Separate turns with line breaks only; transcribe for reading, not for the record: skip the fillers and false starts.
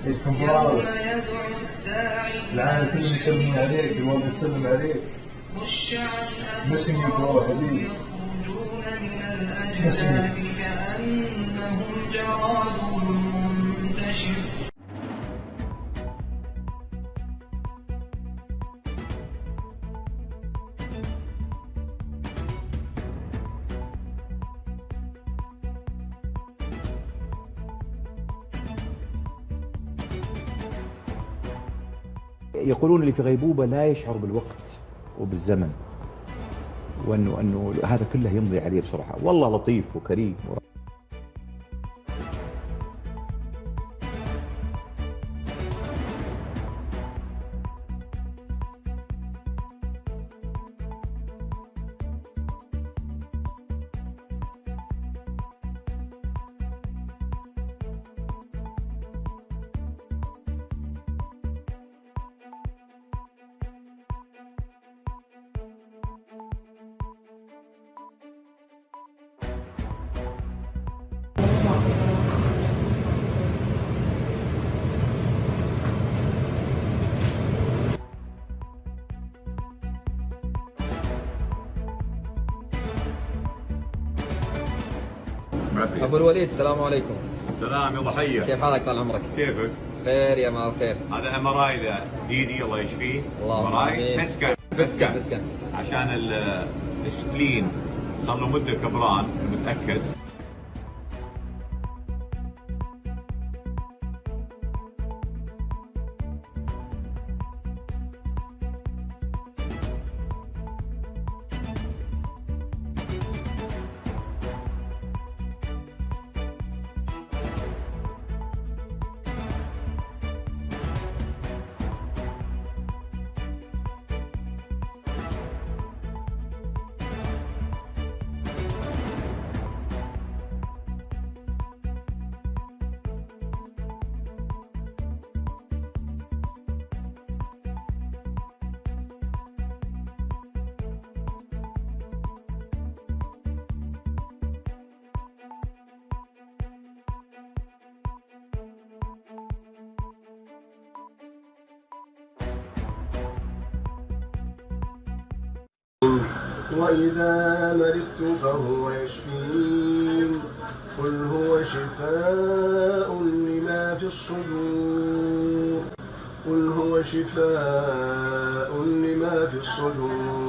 يوم يدعو الداعي العالم كلهم يسلمون عليك، الوالد يسلم عليك. مissing you bro حبيبي. يخرجون من الأجداث كأنهم جراد منتشر.
يقولون اللي في غيبوبة لا يشعر بالوقت وبالزمن، وأنه هذا كله يمضي عليه بسرعة. والله لطيف وكريم.
أبو الوليد السلام عليكم.
سلام يا ضحية،
كيف حالك طال عمرك؟
كيفك؟
خير يا مال خير.
هذا MRI ذا ايدي الله يشفيه.
اللهم امين.
بسكن عشان السبلين صار له مدة كبران متأكد.
وإذا مرضت فهو يشفين. قل هو شفاء لما في الصدور. قل هو شفاء لما في الصدور.